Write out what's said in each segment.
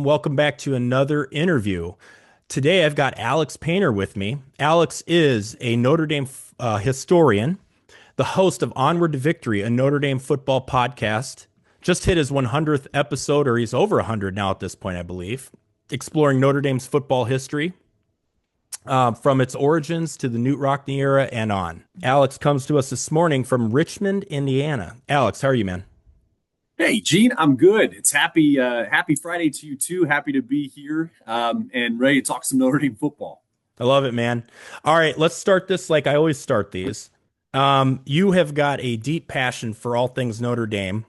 welcome. Welcome back to another interview. Today I've got Alex Painter with me. Alex is a Notre Dame historian, the host of Onward to Victory, a Notre Dame football podcast. Just hit his 100th episode, or he's over 100 now at this point, I believe, exploring Notre Dame's football history from its origins to the Newt Rockne era and on. Alex comes to us this morning from Richmond, Indiana. Alex, how are you, man? Hey, Gene, I'm good. It's happy Friday to you too. Happy to be here and ready to talk some Notre Dame football. I love it, man. All right, let's start this like I always start these. You have got a deep passion for all things Notre Dame.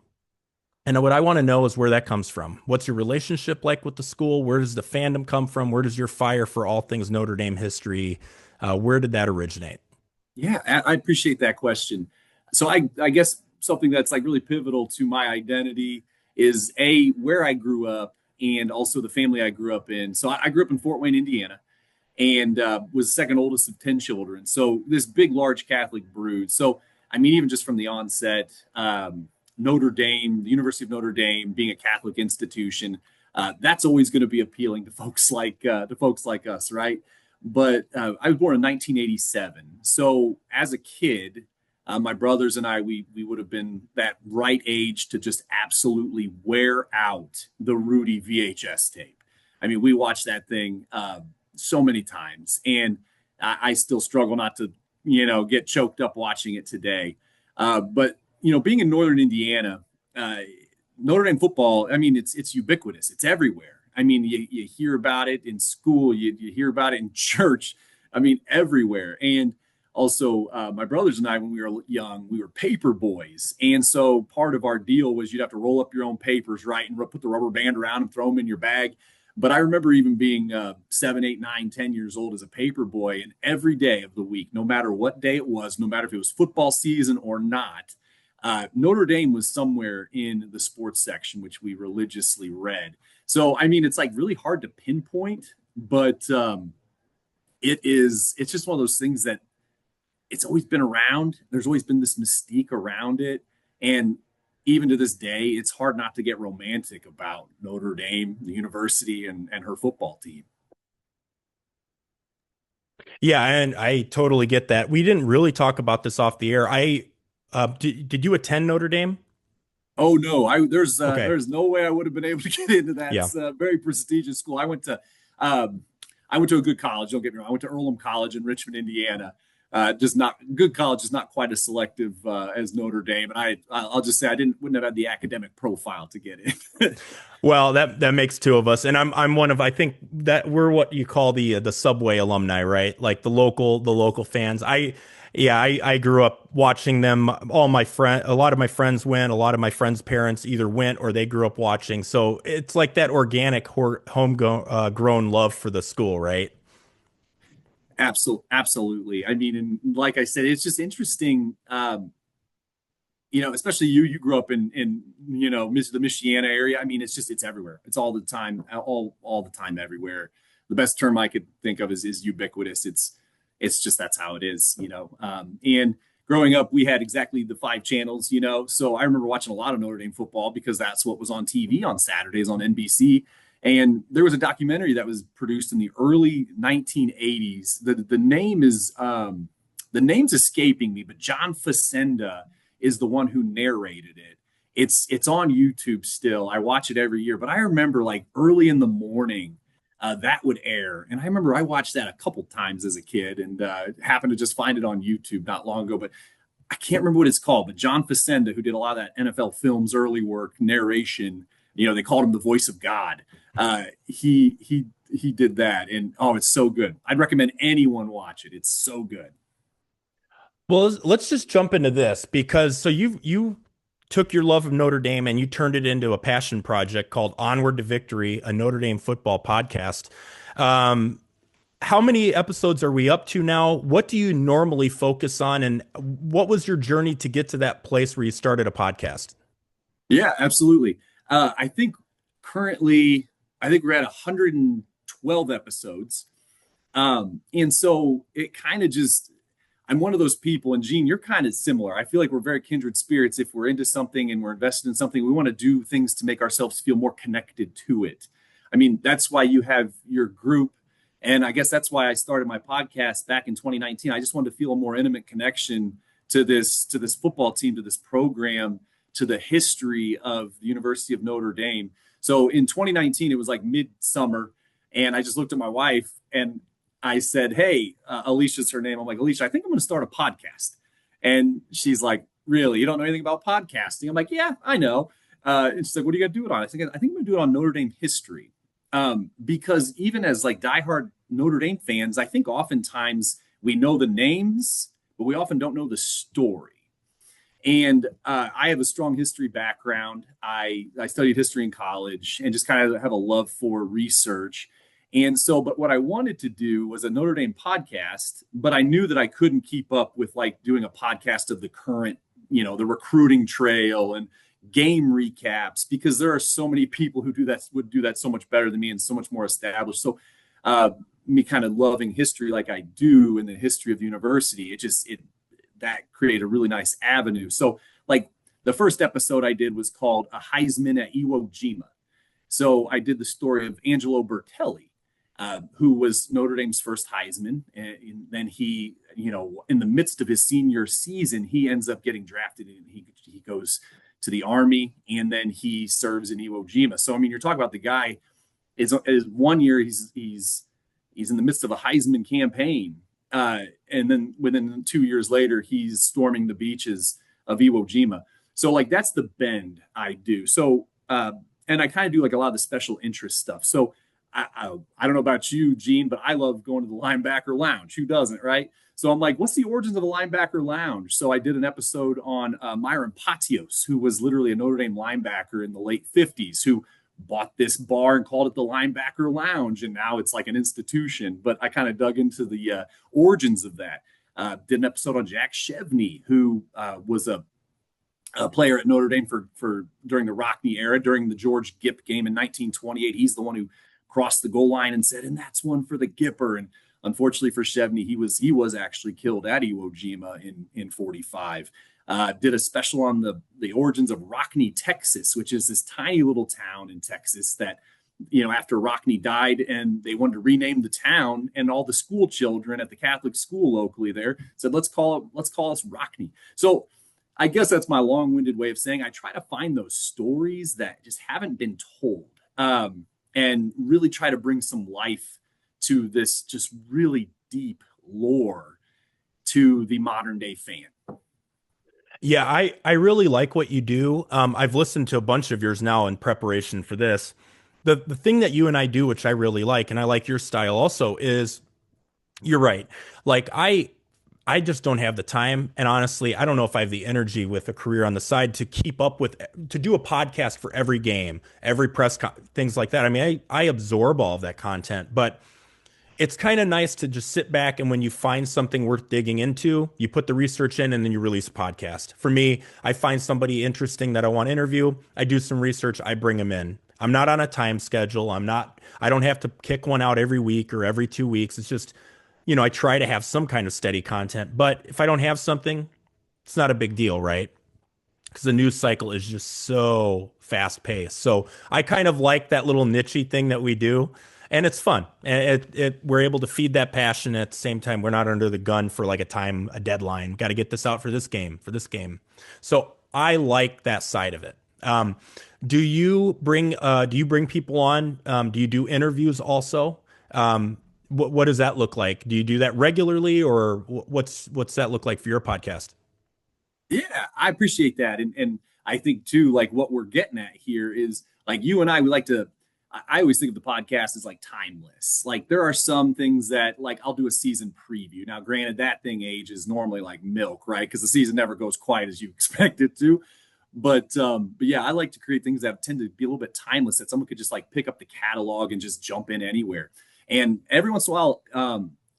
And what I want to know is where that comes from. What's your relationship like with the school? Where does the fandom come from? Where does your fire for all things Notre Dame history, where did that originate? Yeah, I appreciate that question. So I guess something that's like really pivotal to my identity is where I grew up and also the family I grew up in. So I grew up in Fort Wayne, Indiana, and was the second oldest of 10 children. So this big, large Catholic brood. So I mean, even just from the onset, Notre Dame, the University of Notre Dame, being a Catholic institution, that's always going to be appealing to folks like us, right? But I was born in 1987. So as a kid, my brothers and I, we would have been that right age to just absolutely wear out the Rudy VHS tape. I mean, we watched that thing so many times, and I still struggle not to, get choked up watching it today. But being in Northern Indiana, Notre Dame football, I mean, it's ubiquitous. It's everywhere. I mean, you hear about it in school, you hear about it in church. I mean, everywhere. And also, my brothers and I, when we were young, we were paper boys. And so part of our deal was you'd have to roll up your own papers, right, and put the rubber band around and throw them in your bag. But I remember even being 7, 8, 9, 10 years old as a paper boy, and every day of the week, no matter what day it was, no matter if it was football season or not, Notre Dame was somewhere in the sports section, which we religiously read. So, I mean, it's like really hard to pinpoint, but it's just one of those things that it's always been around. There's always been this mystique around it. And even to this day, it's hard not to get romantic about Notre Dame, the university, and her football team. Yeah, and I totally get that. We didn't really talk about this off the air. Did you attend Notre Dame? Oh no, Okay. there's no way I would have been able to get into that. Yeah. It's a very prestigious school. I went to a good college. Don't get me wrong. I went to Earlham College in Richmond, Indiana. Just not good college is not quite as selective as Notre Dame, and I'll just say I wouldn't have had the academic profile to get in. Well, that makes two of us, and I'm one of, I think that we're what you call the subway alumni, right? Like the local fans. I grew up watching them. A lot of my friends went. A lot of my friends' parents either went or they grew up watching. So it's like that organic grown love for the school, right? Absolutely. I mean, and like I said, it's just interesting. Especially you grew up in the Michiana area. I mean, it's everywhere. It's all the time, all the time, everywhere. The best term I could think of is ubiquitous. It's just that's how it is. And growing up, we had exactly the 5 channels. So I remember watching a lot of Notre Dame football because that's what was on TV on Saturdays on NBC. And there was a documentary that was produced in the early 1980s. The name's escaping me, but John Facenda is the one who narrated it. It's on YouTube still. I watch it every year, but I remember like early in the morning that would air, and I remember I watched that a couple times as a kid, and happened to just find it on YouTube not long ago. But I can't remember what it's called. But John Facenda, who did a lot of that NFL Films early work narration, they called him the voice of God. He did that, and oh, it's so good. I'd recommend anyone watch it. It's so good. Well, let's just jump into this because so you took your love of Notre Dame and you turned it into a passion project called Onward to Victory, a Notre Dame football podcast. Um, how many episodes are we up to now? What do you normally focus on, and what was your journey to get to that place where you started a podcast? Yeah, absolutely. I think currently, I think we're at 112 episodes. And so it kind of just, I'm one of those people, and Gene, you're kind of similar. I feel like we're very kindred spirits. If we're into something and we're invested in something, we want to do things to make ourselves feel more connected to it. I mean, that's why you have your group. And I guess that's why I started my podcast back in 2019. I just wanted to feel a more intimate connection to this football team, to this program, to the history of the University of Notre Dame. So in 2019, it was like midsummer, and I just looked at my wife and I said, "Hey, Alicia's her name." I'm like, "Alicia, I think I'm going to start a podcast." And she's like, "Really? You don't know anything about podcasting?" I'm like, "Yeah, I know." And she's like, "What are you going to do it on?" I think I'm going to do it on Notre Dame history. Because even as like diehard Notre Dame fans, I think oftentimes we know the names, but we often don't know the story. And I have a strong history background. I studied history in college and just kind of have a love for research. And so, but what I wanted to do was a Notre Dame podcast, but I knew that I couldn't keep up with like doing a podcast of the current, the recruiting trail and game recaps, because there are so many people who would do that so much better than me and so much more established. So me kind of loving history like I do in the history of the university, that created a really nice avenue. So like the first episode I did was called A Heisman at Iwo Jima. So I did the story of Angelo Bertelli, who was Notre Dame's first Heisman. And then he, in the midst of his senior season, he ends up getting drafted and he goes to the Army, and then he serves in Iwo Jima. So, I mean, you're talking about the guy is 1 year, he's in the midst of a Heisman campaign. And then within 2 years later, he's storming the beaches of Iwo Jima. So like, that's the bend I do. So, and I kind of do like a lot of the special interest stuff. So I don't know about you, Gene, but I love going to the linebacker lounge. Who doesn't, right? So I'm like, what's the origins of a linebacker lounge? So I did an episode on Myron Patios, who was literally a Notre Dame linebacker in the late 50s, who bought this bar and called it the Linebacker Lounge, and now it's like an institution. But I kind of dug into the origins of that. Did an episode on Jack Chevney, who was a player at Notre Dame for during the Rockne era, during the George Gipp game in 1928. He's the one who crossed the goal line and said, "And that's one for the Gipper." And unfortunately for Chevney, he was actually killed at Iwo Jima in 45. Did a special on the origins of Rockne, Texas, which is this tiny little town in Texas that, after Rockne died and they wanted to rename the town, and all the school children at the Catholic school locally there said, let's call us Rockne. So I guess that's my long-winded way of saying I try to find those stories that just haven't been told, and really try to bring some life to this just really deep lore to the modern day fan. Yeah, I really like what you do. I've listened to a bunch of yours now in preparation for this. The thing that you and I do, which I really like, and I like your style also, is you're right. Like I just don't have the time, and honestly, I don't know if I have the energy with a career on the side to keep up with to do a podcast for every game, every things like that. I mean, I absorb all of that content, but it's kind of nice to just sit back, and when you find something worth digging into, you put the research in and then you release a podcast. For me, I find somebody interesting that I want to interview, I do some research, I bring them in. I'm not on a time schedule. I don't have to kick one out every week or every 2 weeks. It's just, I try to have some kind of steady content, but if I don't have something, it's not a big deal, right? Because the news cycle is just so fast paced. So I kind of like that little nichey thing that we do, and it's fun. And we're able to feed that passion at the same time. We're not under the gun for like a deadline. Got to get this out for this game, So I like that side of it. Do you bring people on? Do you do interviews also? What does that look like? Do you do that regularly, or what's that look like for your podcast? Yeah, I appreciate that. And I think too, like what we're getting at here is like you and I, we like to, I always think of the podcast as like timeless. Like there are some things that like I'll do a season preview. Now, granted, that thing ages normally like milk, right? Because the season never goes quite as you expect it to. But yeah, I like to create things that tend to be a little bit timeless, that someone could just like pick up the catalog and just jump in anywhere. And every once in a while,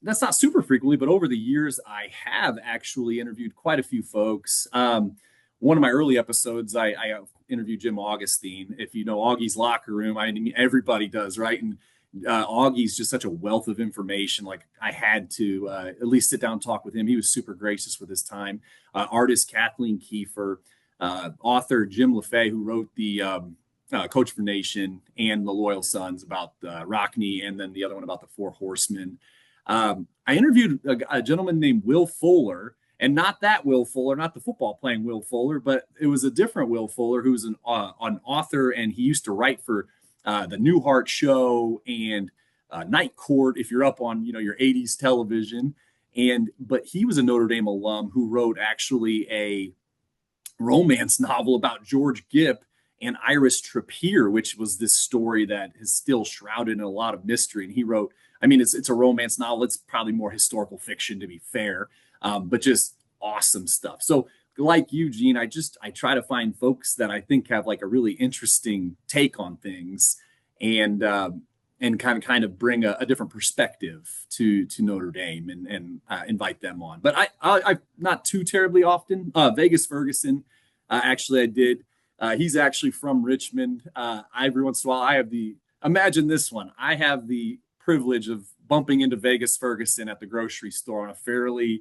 that's not super frequently, but over the years, I have actually interviewed quite a few folks. One of my early episodes, I interviewed Jim Augustine. If you know Augie's Locker Room, I mean, everybody does, right? And Augie's just such a wealth of information. Like I had to at least sit down and talk with him. He was super gracious with his time. Artist Kathleen Kiefer, author Jim LaFay, who wrote the Coach for Nation and the Loyal Sons about Rockne, and then the other one about the Four Horsemen. I interviewed a gentleman named Will Fuller, and not that Will Fuller, not the football playing Will Fuller, but it was a different Will Fuller who's an author, and he used to write for the Newhart Show and Night Court, if you're up on your 80s television. But he was a Notre Dame alum who wrote actually a romance novel about George Gipp and Iris Trappier, which was this story that is still shrouded in a lot of mystery. And he wrote, I mean, it's a romance novel. It's probably more historical fiction, to be fair, but just awesome stuff. So like you, Gene, I try to find folks that I think have like a really interesting take on things, and kind of bring a different perspective to Notre Dame, and invite them on. But I not too terribly often. Vegas Ferguson, actually I did. He's actually from Richmond. Every once in a while, imagine this one. I have the privilege of bumping into Vegas Ferguson at the grocery store on a fairly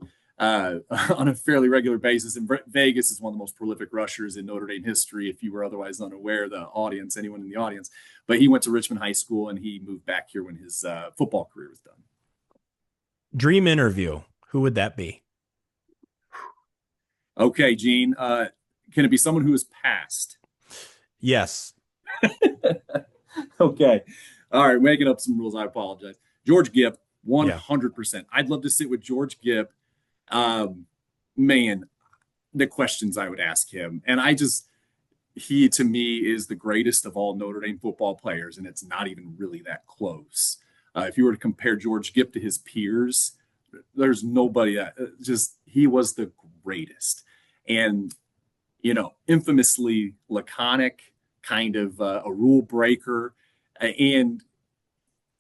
regular basis. And Vegas is one of the most prolific rushers in Notre Dame history, if you were otherwise unaware, anyone in the audience. But he went to Richmond High School, and he moved back here when his football career was done. Dream interview. Who would that be? Okay, Gene. Can it be someone who has passed? Yes. Okay. All right. Making up some rules. I apologize. George Gipp, 100%. Yeah. I'd love to sit with George Gipp. Man, the questions I would ask him. And he to me is the greatest of all Notre Dame football players. And it's not even really that close. If you were to compare George Gipp to his peers, there's nobody he was the greatest. And, infamously laconic, kind of a rule breaker. And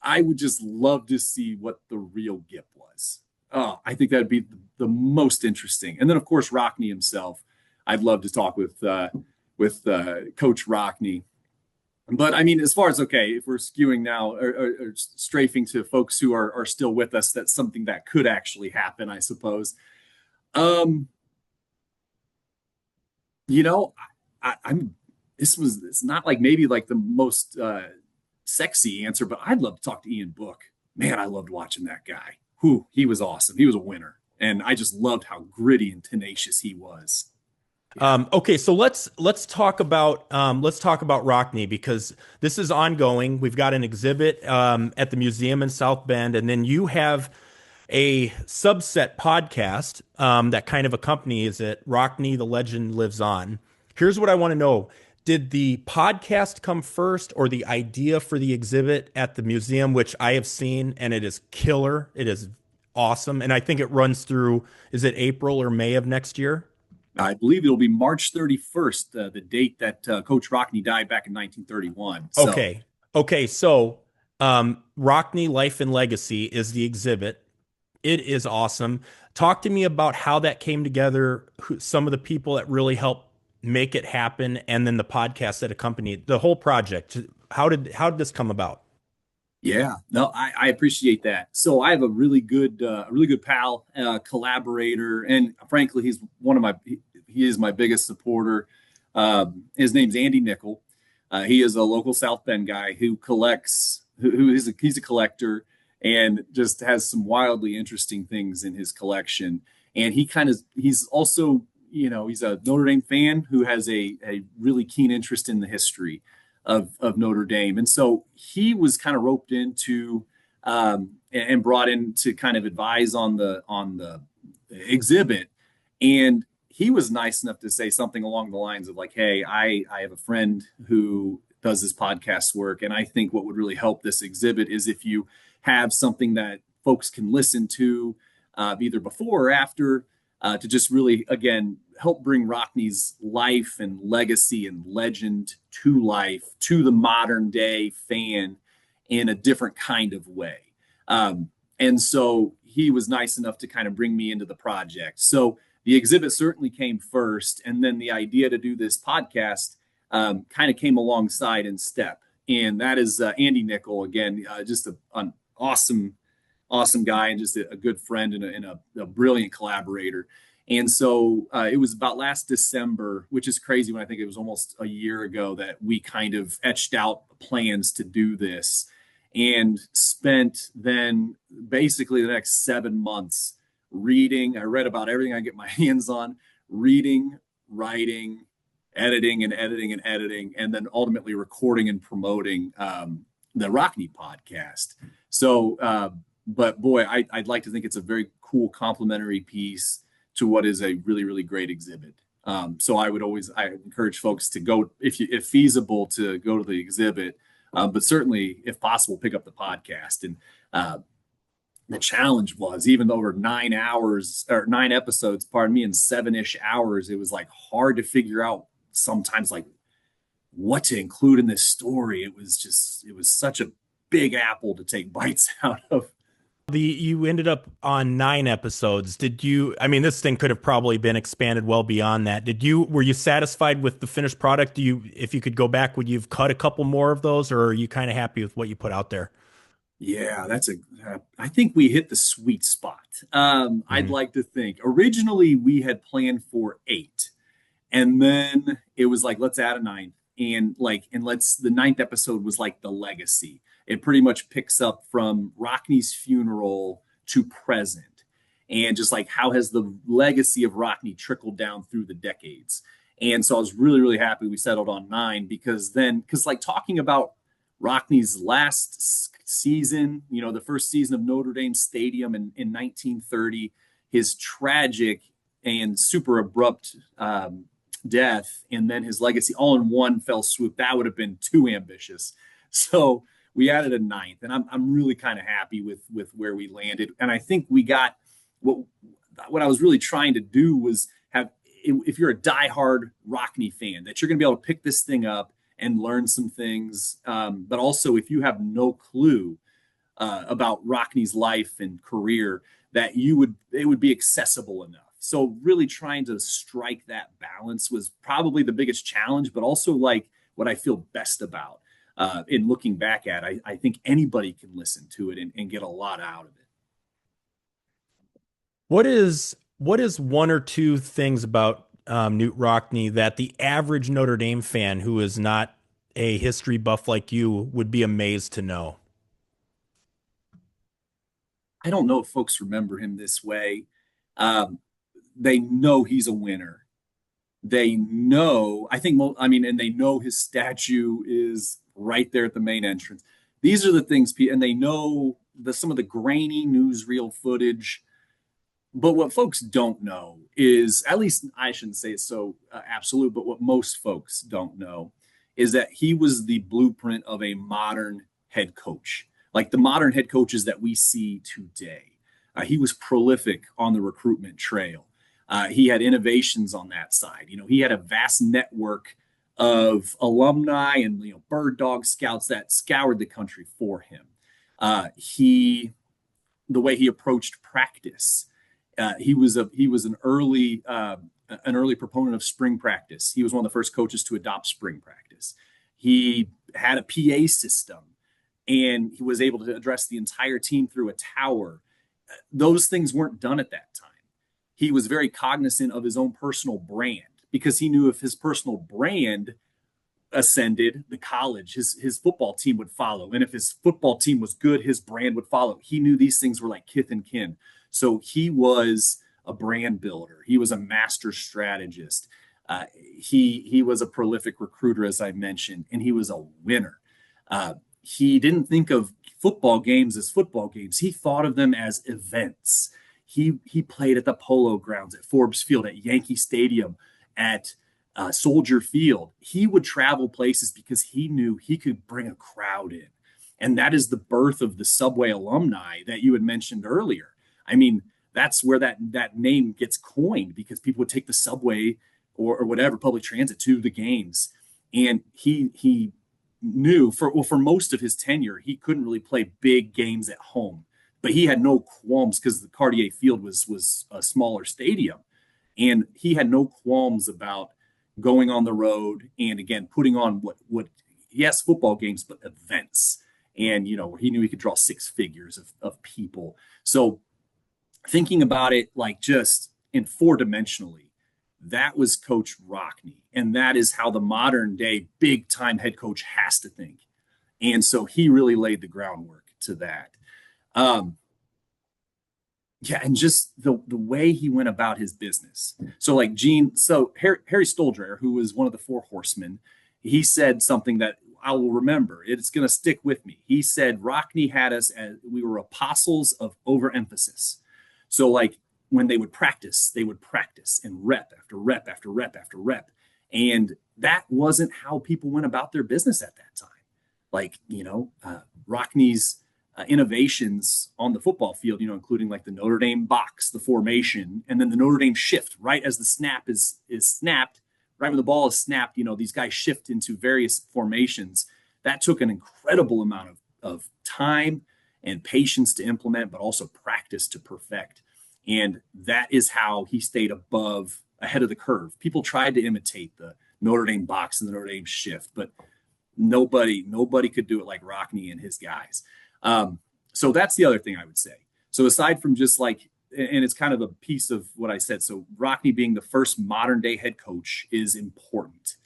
I would just love to see what the real Gipp was. Oh, I think that'd be the most interesting. And then, of course, Rockne himself. I'd love to talk with Coach Rockne. But I mean, as far as, if we're skewing now or strafing to folks who are still with us, that's something that could actually happen, I suppose. It's not like maybe like the most sexy answer, but I'd love to talk to Ian Book. Man, I loved watching that guy. He was awesome. He was a winner. And I just loved how gritty and tenacious he was. Yeah. Okay, so let's talk about Rockne, because this is ongoing. We've got an exhibit at the museum in South Bend, and then you have a subset podcast that kind of accompanies it. Rockne, the Legend Lives On. Here's what I want to know. Did the podcast come first, or the idea for the exhibit at the museum, which I have seen, and it is killer. It is awesome. And I think it runs through, is it April or May of next year? I believe it'll be March 31st, the date that Coach Rockne died back in 1931. So. Okay. So Rockne Life and Legacy is the exhibit. It is awesome. Talk to me about how that came together, some of the people that really helped make it happen, and then the podcast that accompanied the whole project. How did this come about? Yeah, no, I appreciate that. So I have a really good pal, collaborator, and frankly, he is my biggest supporter. His name's Andy Nickel. He is a local South Bend guy who collects. He's a collector and just has some wildly interesting things in his collection. And he's also, he's a Notre Dame fan who has a really keen interest in the history of Notre Dame. And so he was kind of roped into and brought in to kind of advise on the exhibit. And he was nice enough to say something along the lines of like, hey, I have a friend who does this podcast work, and I think what would really help this exhibit is if you have something that folks can listen to either before or after, to just really, again, help bring Rockne's life and legacy and legend to life, to the modern day fan in a different kind of way. And so he was nice enough to kind of bring me into the project. So the exhibit certainly came first, and then the idea to do this podcast kind of came alongside in step. And that is Andy Nickel, again, just an awesome guy, and just a good friend and a brilliant collaborator. And so it was about last December, which is crazy when I think it was almost a year ago that we kind of etched out plans to do this and spent then basically the next 7 months reading. I read about everything I get my hands on, reading, writing, editing and editing and editing, and then ultimately recording and promoting the Rockney podcast. So, but boy, I'd like to think it's a very cool complementary piece to what is a really, really great exhibit. So I encourage folks to go, if feasible, to go to the exhibit, but certainly, if possible, pick up the podcast. And the challenge was, even though we're 9 hours or 9 episodes, pardon me, in 7-ish hours, it was like hard to figure out sometimes like what to include in this story. It was such a big apple to take bites out of. You ended up on 9 episodes. Did you, I mean, this thing could have probably been expanded well beyond that. Were you satisfied with the finished product? If you could go back, would you have cut a couple more of those, or are you kind of happy with what you put out there? Yeah, I think we hit the sweet spot. I'd Mhm. like to think originally we had planned for 8, and then it was like, let's add a ninth. The ninth episode was like the legacy. It pretty much picks up from Rockney's funeral to present, and just like how has the legacy of Rockney trickled down through the decades. And so I was really, really happy we settled on 9, because like talking about Rockney's last season, the first season of Notre Dame Stadium in 1930, his tragic and super abrupt death, and then his legacy all in one fell swoop. That would have been too ambitious. So we added a ninth, and I'm really kind of happy with where we landed. And I think we got what I was really trying to do was have, if you're a diehard Rockney fan, that you're going to be able to pick this thing up and learn some things. But also, if you have no clue about Rockney's life and career, that it would be accessible enough. So really trying to strike that balance was probably the biggest challenge, but also like what I feel best about in looking back at. I think anybody can listen to it and get a lot out of it. What is one or two things about Newt Rockney that the average Notre Dame fan who is not a history buff like you would be amazed to know? I don't know if folks remember him this way. Um, they know he's a winner. They know, I think, I mean, and they know his statue is right there at the main entrance. These are the things, and they know some of the grainy newsreel footage. But what folks don't know is, at least I shouldn't say it's so absolute, but what most folks don't know is that he was the blueprint of a modern head coach, like the modern head coaches that we see today. He was prolific on the recruitment trail. He had innovations on that side. He had a vast network of alumni and bird dog scouts that scoured the country for him. The way he approached practice. He was an early proponent of spring practice. He was one of the first coaches to adopt spring practice. He had a PA system, and he was able to address the entire team through a tower. Those things weren't done at that time. He was very cognizant of his own personal brand, because he knew if his personal brand ascended, the college, his football team would follow. And if his football team was good, his brand would follow. He knew these things were like kith and kin. So he was a brand builder. He was a master strategist. He was a prolific recruiter, as I mentioned, and he was a winner. He didn't think of football games as football games. He thought of them as events. He played at the Polo Grounds, at Forbes Field, at Yankee Stadium, at Soldier Field. He would travel places because he knew he could bring a crowd in. And that is the birth of the Subway alumni that you had mentioned earlier. I mean, that's where that name gets coined, because people would take the subway or whatever, public transit, to the games. And he knew for most of his tenure, he couldn't really play big games at home, but he had no qualms, because the Cartier Field was a smaller stadium. And he had no qualms about going on the road and, again, putting on what yes, football games, but events. And, he knew he could draw 6 figures of people. So thinking about it, like, just and four-dimensionally, that was Coach Rockne. And that is how the modern day big time head coach has to think. And so he really laid the groundwork to that. Yeah, and just the way he went about his business. So like Harry Stolzer, who was one of the four horsemen, he said something that I will remember. It's going to stick with me. He said Rockne had us as we were apostles of overemphasis. So like when they would practice and rep after rep after rep after rep. And that wasn't how people went about their business at that time. Like, Rockne's innovations on the football field, including like the Notre Dame box, the formation, and then the Notre Dame shift right as the snap is snapped, right when the ball is snapped, these guys shift into various formations. That took an incredible amount of time and patience to implement, but also practice to perfect. And that is how he stayed ahead of the curve. People tried to imitate the Notre Dame box and the Notre Dame shift, but nobody could do it like Rockne and his guys. So that's the other thing I would say. So aside from just like, and it's kind of a piece of what I said. So Rockne being the first modern day head coach is important.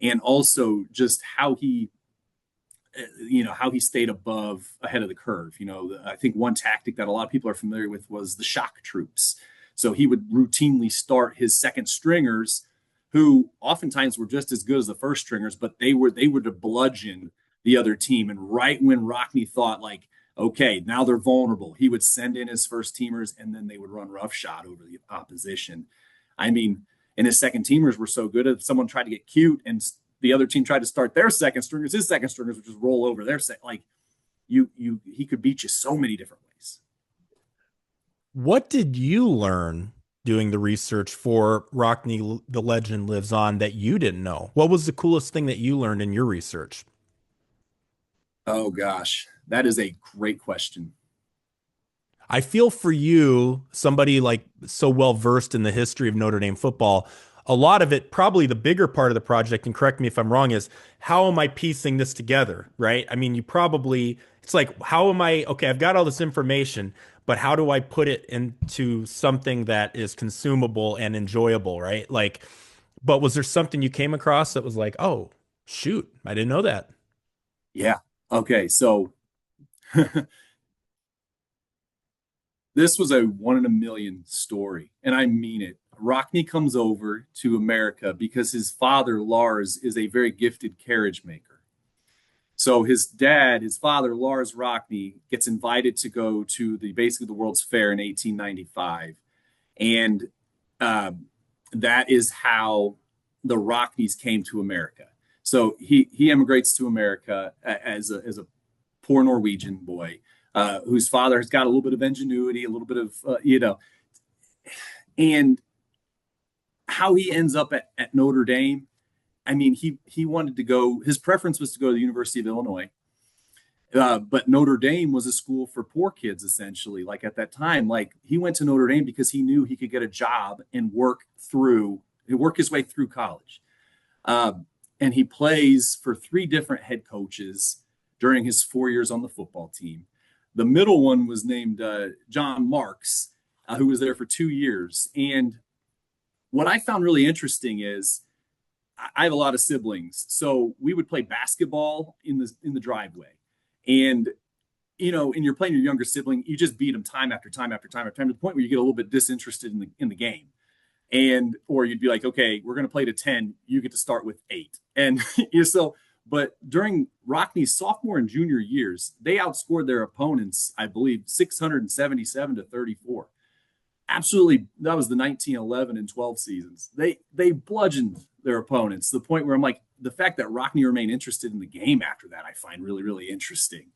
And also just how he stayed ahead of the curve. I think one tactic that a lot of people are familiar with was the shock troops. So he would routinely start his second stringers, who oftentimes were just as good as the first stringers, but they were to bludgeon the other team. And right when Rockne thought like, okay, now they're vulnerable, he would send in his first teamers and then they would run roughshod over the opposition. I mean, and his second teamers were so good if someone tried to get cute and the other team tried to start their second stringers, his second stringers would just roll over their like he could beat you so many different ways. What did you learn doing the research for Rockne, the Legend Lives On, that you didn't know? What was the coolest thing that you learned in your research? Oh gosh, that is a great question. I feel for you, somebody like so well versed in the history of Notre Dame football, a lot of it, probably the bigger part of the project, and correct me if I'm wrong, is how am I piecing this together, right? I mean, it's like, how am I, okay, I've got all this information, but how do I put it into something that is consumable and enjoyable, right? Like, but was there something you came across that was like, oh, shoot, I didn't know that? Yeah. Okay. So this was a 1 in a million story, and I mean it. Rockne comes over to America because his father, Lars, is a very gifted carriage maker. So his father, Lars Rockne, gets invited to go to basically the World's Fair in 1895. And that is how the Rocknes came to America. So he immigrates to America as a poor Norwegian boy whose father has got a little bit of ingenuity, a little bit of, and how he ends up at Notre Dame. I mean, he wanted to go, his preference was to go to the University of Illinois. But Notre Dame was a school for poor kids, essentially. Like at that time, like he went to Notre Dame because he knew he could get a job and work his way through college. And he plays for 3 different head coaches during his 4 years on the football team. The middle one was named John Marks, who was there for 2 years. And what I found really interesting is I have a lot of siblings. So we would play basketball in the driveway. And, and you're playing your younger sibling, you just beat them time after time after time after time to the point where you get a little bit disinterested in the game. Or you'd be like, okay, we're going to play to 10. You get to start with 8. And but during Rockne's sophomore and junior years, they outscored their opponents, I believe, 677 to 34. Absolutely. That was the 1911 and 12 seasons. They bludgeoned their opponents to the point where I'm like, the fact that Rockne remained interested in the game after that, I find really, really interesting.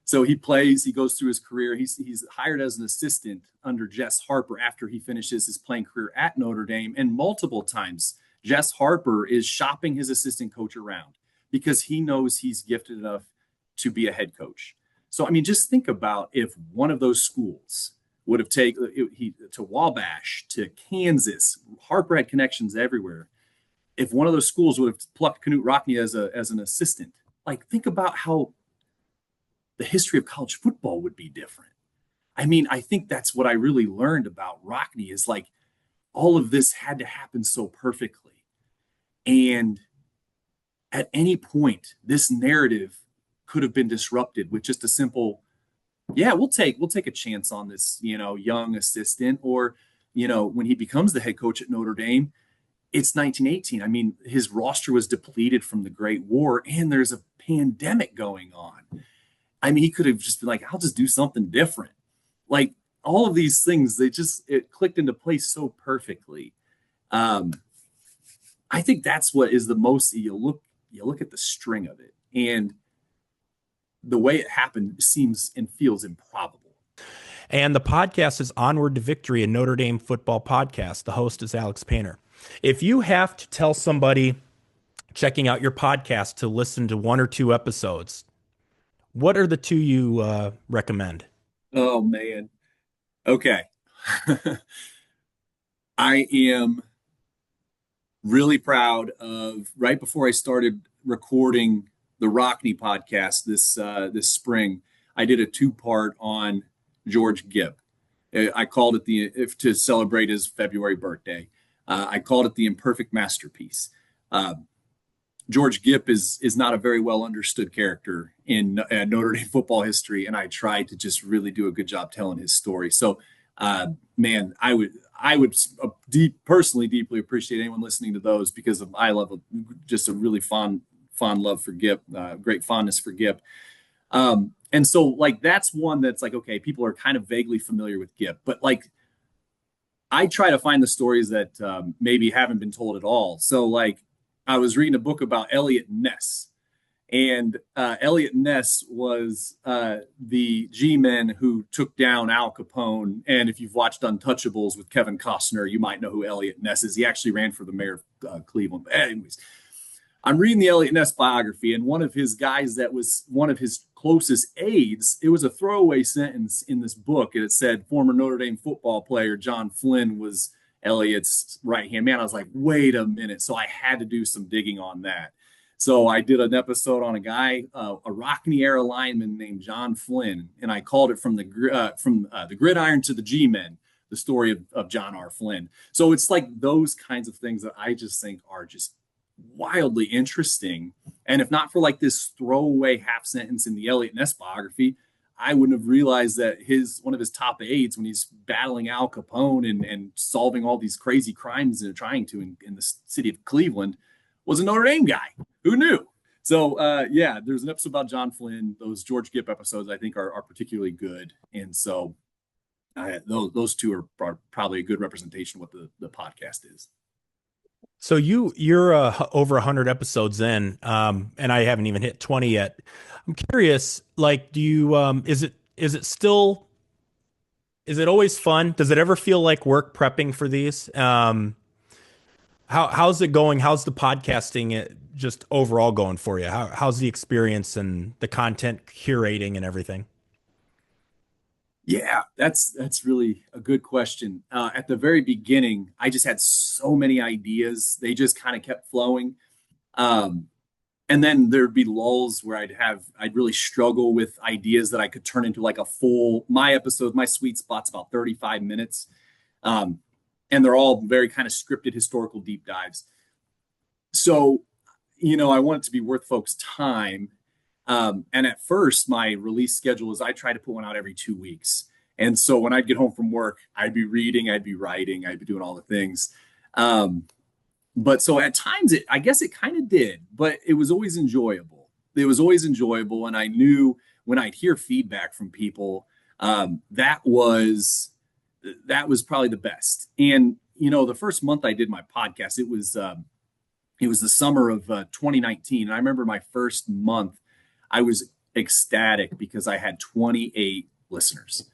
So he plays, he goes through his career. He's hired as an assistant under Jess Harper after he finishes his playing career at Notre Dame. And multiple times, Jess Harper is shopping his assistant coach around because he knows he's gifted enough to be a head coach. So, I mean, just think about if one of those schools would have taken to Wabash, to Kansas, Harper had connections everywhere. If one of those schools would have plucked Knute Rockne as an assistant, like think about how the history of college football would be different. I mean, I think that's what I really learned about Rockney is like all of this had to happen so perfectly. And at any point, this narrative could have been disrupted with just a simple, yeah, we'll take a chance on this, young assistant. Or, when he becomes the head coach at Notre Dame, it's 1918. I mean, his roster was depleted from the Great War, and there's a pandemic going on. I mean, he could have just been like, I'll just do something different. Like all of these things, it clicked into place so perfectly. Um, I think that's what is the most, you look at the string of it, and the way it happened seems and feels improbable. And the podcast is Onward to Victory, a Notre Dame football podcast. The host is Alex Painter. If you have to tell somebody checking out your podcast to listen to one or two episodes, what are the two you recommend? Oh man. Okay. I am really proud of right before I started recording the Rockney podcast this spring. I did a two-part on George Gipp. I called it to celebrate his February birthday. I called it the imperfect masterpiece. Uh, George Gipp is not a very well understood character in Notre Dame football history, and I tried to just really do a good job telling his story. So, man, I would personally deeply appreciate anyone listening to those because I love just a really fond love for Gipp, great fondness for Gipp. And so like that's one that's like okay, people are kind of vaguely familiar with Gipp, but like I try to find the stories that maybe haven't been told at all. So like I was reading a book about Elliot Ness, and Elliot Ness was the G-men who took down Al Capone. And if you've watched Untouchables with Kevin Costner, you might know who Elliot Ness is. He actually ran for the mayor of Cleveland. But anyways, I'm reading the Elliot Ness biography, and one of his guys that was one of his closest aides, it was a throwaway sentence in this book, and it said former Notre Dame football player John Flynn was Elliot's right-hand man. I was like, wait a minute. So I had to do some digging on that. So I did an episode on a guy, a Rockney era lineman named John Flynn, and I called it from the gridiron to the G-men, the story of John R. Flynn. So it's like those kinds of things that I just think are just wildly interesting. And if not for like this throwaway half sentence in the Elliot Ness biography, I wouldn't have realized that one of his top aides when he's battling Al Capone and solving all these crazy crimes they're trying to in the city of Cleveland was a Notre Dame guy. Who knew? So yeah, there's an episode about John Flynn. Those George Gipp episodes I think are particularly good. And so those two are probably a good representation of what the podcast is. So you're over 100 episodes in, and I haven't even hit 20 yet. I'm curious, like, do you is it always fun? Does it ever feel like work prepping for these? How's it going? How's the podcasting just overall going for you? How's the experience and the content curating and everything? Yeah, that's really a good question. At the very beginning, I just had so many ideas; they just kind of kept flowing. Um, and then there'd be lulls where I'd really struggle with ideas that I could turn into like my episode. My sweet spot's about 35 minutes, um, and they're all very kind of scripted historical deep dives. So, I want it to be worth folks' time. And at first, my release schedule is I try to put one out every 2 weeks. And so when I'd get home from work, I'd be reading, I'd be writing, I'd be doing all the things. But so at times, I guess it kind of did, but it was always enjoyable. It was always enjoyable. And I knew when I'd hear feedback from people, that was probably the best. And, the first month I did my podcast, it was the summer of 2019. And I remember my first month, I was ecstatic because I had 28 listeners.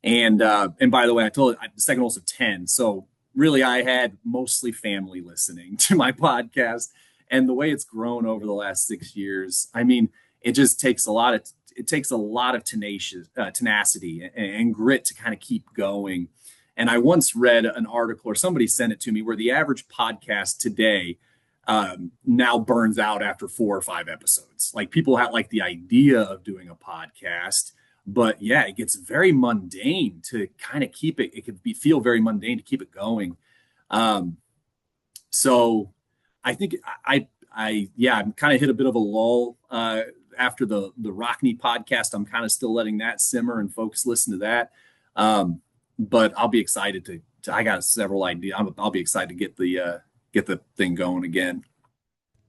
And by the way, I told you the second most of 10. So really I had mostly family listening to my podcast. And the way it's grown over the last 6 years, I mean, it just takes a lot of tenacity and grit to kind of keep going. And I once read an article or somebody sent it to me where the average podcast today now burns out after 4 or 5 episodes. Like people have like the idea of doing a podcast, But yeah, it gets very mundane to kind of keep it. It could be feel very mundane to keep it going. Um, so I think yeah, I'm kind of hit a bit of a lull after the Rockney podcast. I'm kind of still letting that simmer and folks listen to that. But I'll be excited to I got several ideas. I'll be excited to get the thing going again.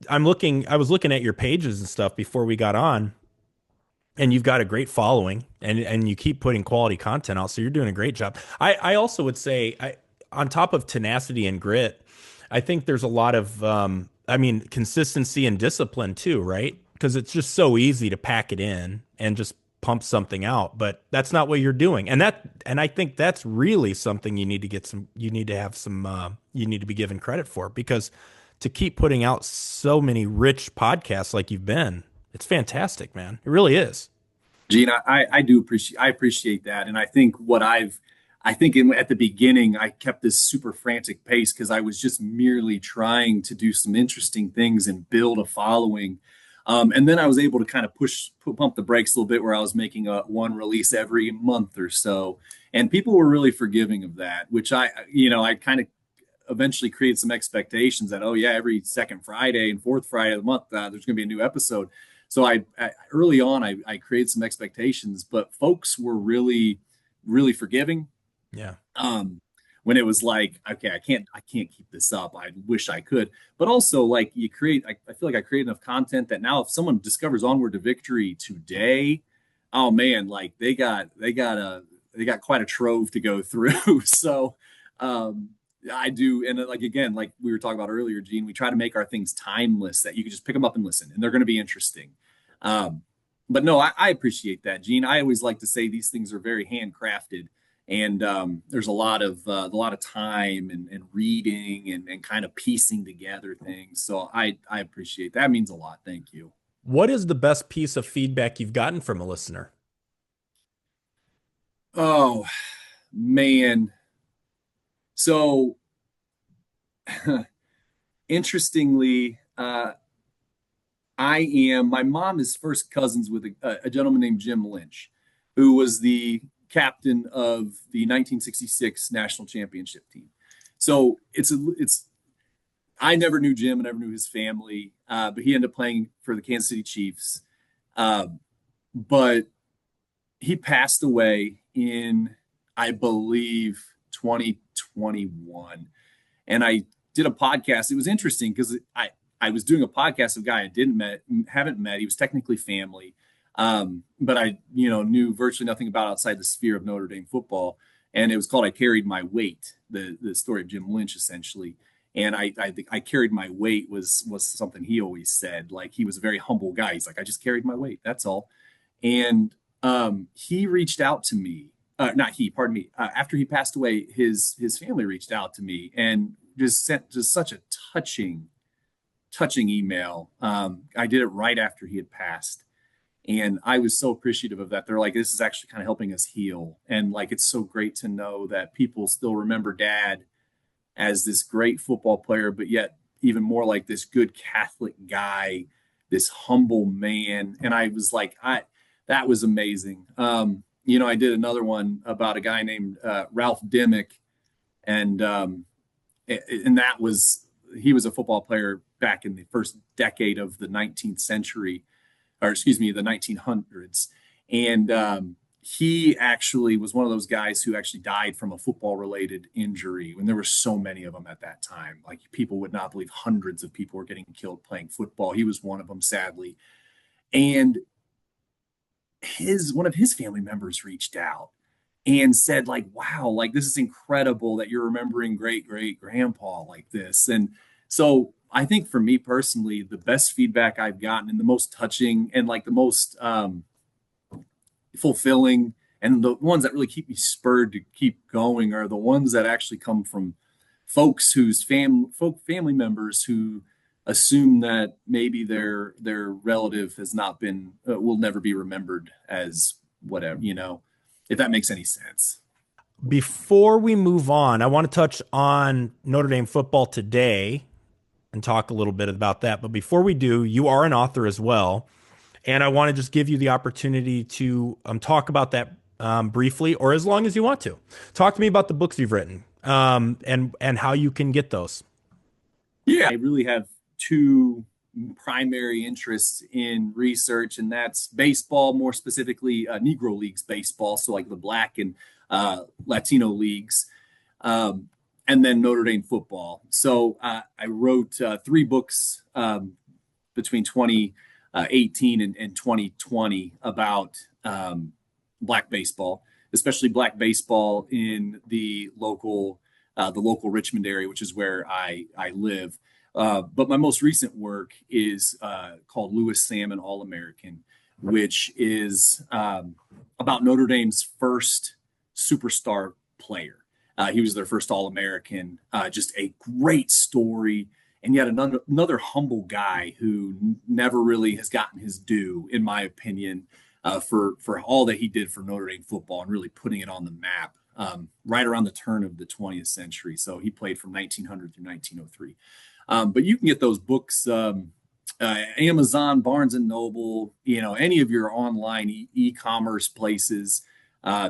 I was looking at your pages and stuff before we got on, and you've got a great following, and you keep putting quality content out. So you're doing a great job. I also would say, on top of tenacity and grit, I think there's a lot of, I mean, consistency and discipline too, right? Because it's just so easy to pack it in and just pump something out, but that's not what you're doing. And I think that's really something you need to have some, you need to be given credit for, because to keep putting out so many rich podcasts like you've been, it's fantastic, man. It really is. Gene, I do appreciate that, and I think at the beginning I kept this super frantic pace because I was just merely trying to do some interesting things and build a following, and then I was able to kind of pump the brakes a little bit where I was making a one release every month or so, and people were really forgiving of that, which I kind of eventually created some expectations that, oh yeah, every second Friday and fourth Friday of the month there's going to be a new episode. So I early on I created some expectations, but folks were really forgiving. Yeah. Um, when it was like, okay, I can't keep this up. I wish I could, but also like I feel like I create enough content that now if someone discovers Onward to Victory today, oh man, like they got quite a trove to go through. So um, I do, and like again, like we were talking about earlier, Gene, we try to make our things timeless that you can just pick them up and listen, and they're going to be interesting. Um, but no, I appreciate that, Gene. I always like to say these things are very handcrafted, and there's a lot of time and reading and kind of piecing together things. So I appreciate that. That means a lot. Thank you. What is the best piece of feedback you've gotten from a listener? Oh man, so interestingly, my mom is first cousins with a gentleman named Jim Lynch, who was the captain of the 1966 national championship team. So I never knew Jim, and never knew his family, but he ended up playing for the Kansas City Chiefs. Uh, but he passed away in, I believe, 2021. And I did a podcast. It was interesting because I was doing a podcast of a guy I haven't met. He was technically family, but I knew virtually nothing about outside the sphere of Notre Dame football. And it was called "I Carried My Weight," the story of Jim Lynch, essentially. And I think "I carried my weight" was something he always said. Like, he was a very humble guy. He's like, "I just carried my weight. That's all." And he reached out to me. Not he, pardon me. After he passed away, his family reached out to me and just sent just such a touching email. I did it right after he had passed. And I was so appreciative of that. They're like, this is actually kind of helping us heal. And like, it's so great to know that people still remember Dad as this great football player, but yet even more like this good Catholic guy, this humble man. And I was like, that was amazing. I did another one about a guy named Ralph Dimmick, and he was a football player back in the first decade of the 19th century, or excuse me, the 1900s. And he actually was one of those guys who actually died from a football related injury when there were so many of them at that time. Like, people would not believe hundreds of people were getting killed playing football. He was one of them, sadly. And one of his family members reached out and said, like, wow, like, this is incredible that you're remembering great great grandpa like this. And so I think for me personally, the best feedback I've gotten and the most touching and like the most fulfilling and the ones that really keep me spurred to keep going are the ones that actually come from folks whose family members who assume that maybe their relative has not been will never be remembered as whatever, if that makes any sense. Before we move on, I want to touch on Notre Dame football today and talk a little bit about that. But before we do, you are an author as well. And I want to just give you the opportunity to talk about that briefly, or as long as you want to. Talk to me about the books you've written, and how you can get those. Yeah, I really have two primary interests in research, and that's baseball, more specifically Negro Leagues baseball, so like the Black and Latino leagues, um, and then Notre Dame football. So I wrote three books between 2018 and 2020 about Black baseball, especially Black baseball in the local Richmond area, which is where I live. But my most recent work is called Lewis Salmon All American, which is about Notre Dame's first superstar player. He was their first All American. Just a great story, and yet another humble guy who never really has gotten his due, in my opinion, for all that he did for Notre Dame football and really putting it on the map right around the turn of the 20th century. So he played from 1900 through 1903. But you can get those books Amazon, Barnes and Noble, any of your online e-commerce places.